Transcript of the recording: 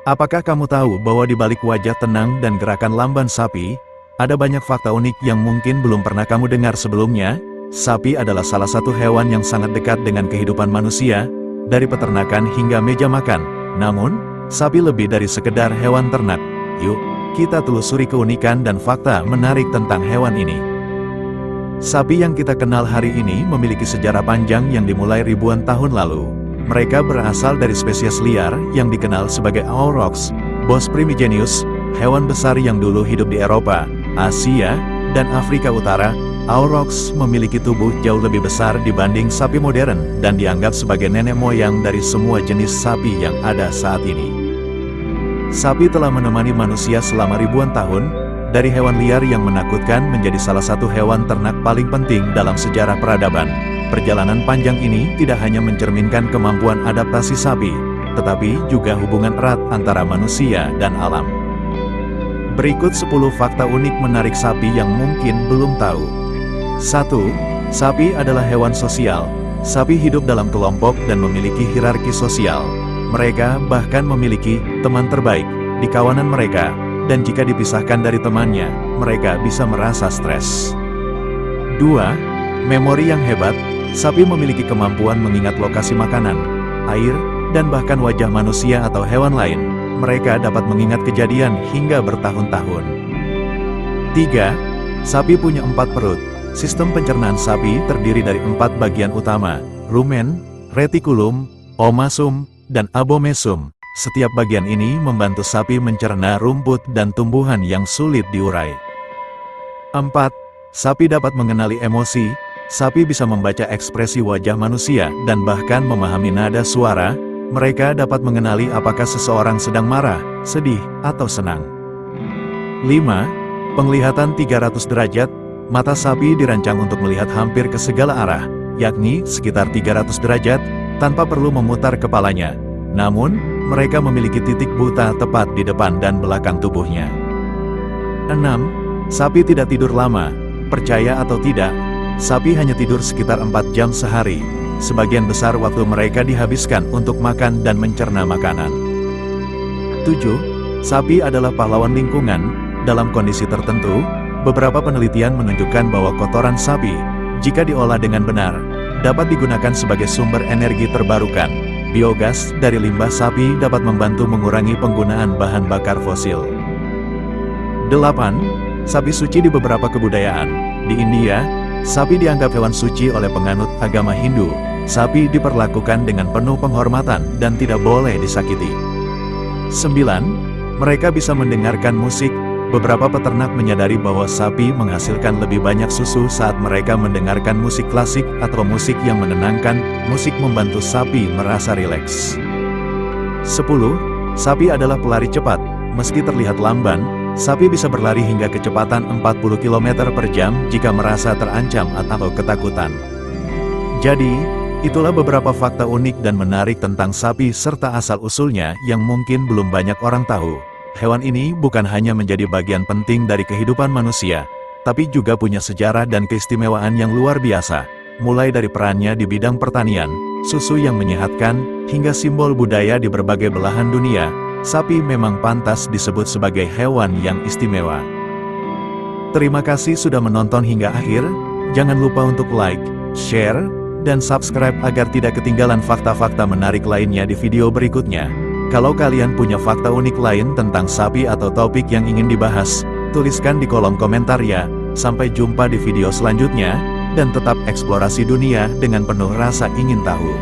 Apakah kamu tahu bahwa di balik wajah tenang dan gerakan lamban sapi, ada banyak fakta unik yang mungkin belum pernah kamu dengar sebelumnya? Sapi adalah salah satu hewan yang sangat dekat dengan kehidupan manusia, dari peternakan hingga meja makan. Namun, sapi lebih dari sekedar hewan ternak. Yuk, kita telusuri keunikan dan fakta menarik tentang hewan ini. Sapi yang kita kenal hari ini memiliki sejarah panjang yang dimulai ribuan tahun lalu. Mereka berasal dari spesies liar yang dikenal sebagai aurochs, Bos primigenius, hewan besar yang dulu hidup di Eropa, Asia, dan Afrika Utara. Aurochs memiliki tubuh jauh lebih besar dibanding sapi modern dan dianggap sebagai nenek moyang dari semua jenis sapi yang ada saat ini. Sapi telah menemani manusia selama ribuan tahun, dari hewan liar yang menakutkan menjadi salah satu hewan ternak paling penting dalam sejarah peradaban. Perjalanan panjang ini tidak hanya mencerminkan kemampuan adaptasi sapi, tetapi juga hubungan erat antara manusia dan alam. Berikut 10 fakta unik menarik sapi yang mungkin belum tahu. 1. Sapi adalah hewan sosial. Sapi hidup dalam kelompok dan memiliki hierarki sosial. Mereka bahkan memiliki teman terbaik di kawanan mereka, dan jika dipisahkan dari temannya, mereka bisa merasa stres. 2. Memori yang hebat. Sapi memiliki kemampuan mengingat lokasi makanan, air, dan bahkan wajah manusia atau hewan lain. Mereka dapat mengingat kejadian hingga bertahun-tahun. 3. Sapi punya 4 perut. Sistem pencernaan sapi terdiri dari 4 bagian utama, rumen, retikulum, omasum, dan abomesum. Setiap bagian ini membantu sapi mencerna rumput dan tumbuhan yang sulit diurai. 4. Sapi dapat mengenali emosi. Sapi bisa membaca ekspresi wajah manusia dan bahkan memahami nada suara. Mereka dapat mengenali apakah seseorang sedang marah, sedih, atau senang. 5. Penglihatan 300 derajat. Mata sapi dirancang untuk melihat hampir ke segala arah, yakni sekitar 300 derajat, tanpa perlu memutar kepalanya. Namun, mereka memiliki titik buta tepat di depan dan belakang tubuhnya. 6. Sapi tidak tidur lama. Percaya atau tidak, sapi hanya tidur sekitar 4 jam sehari. Sebagian besar waktu mereka dihabiskan untuk makan dan mencerna makanan. 7. Sapi adalah pahlawan lingkungan. Dalam kondisi tertentu, beberapa penelitian menunjukkan bahwa kotoran sapi, jika diolah dengan benar, dapat digunakan sebagai sumber energi terbarukan. Biogas dari limbah sapi dapat membantu mengurangi penggunaan bahan bakar fosil. 8. Sapi suci di beberapa kebudayaan. Di India, sapi dianggap hewan suci oleh penganut agama Hindu. Sapi diperlakukan dengan penuh penghormatan dan tidak boleh disakiti. 9. Mereka bisa mendengarkan musik. Beberapa peternak menyadari bahwa sapi menghasilkan lebih banyak susu saat mereka mendengarkan musik klasik atau musik yang menenangkan. Musik membantu sapi merasa rileks. 10. Sapi adalah pelari cepat. Meski terlihat lamban, sapi bisa berlari hingga kecepatan 40 km per jam jika merasa terancam atau ketakutan. Jadi, itulah beberapa fakta unik dan menarik tentang sapi serta asal-usulnya yang mungkin belum banyak orang tahu. Hewan ini bukan hanya menjadi bagian penting dari kehidupan manusia, tapi juga punya sejarah dan keistimewaan yang luar biasa. Mulai dari perannya di bidang pertanian, susu yang menyehatkan, hingga simbol budaya di berbagai belahan dunia, sapi memang pantas disebut sebagai hewan yang istimewa. Terima kasih sudah menonton hingga akhir. Jangan lupa untuk like, share, dan subscribe agar tidak ketinggalan fakta-fakta menarik lainnya di video berikutnya. Kalau kalian punya fakta unik lain tentang sapi atau topik yang ingin dibahas, tuliskan di kolom komentar ya. Sampai jumpa di video selanjutnya, dan tetap eksplorasi dunia dengan penuh rasa ingin tahu.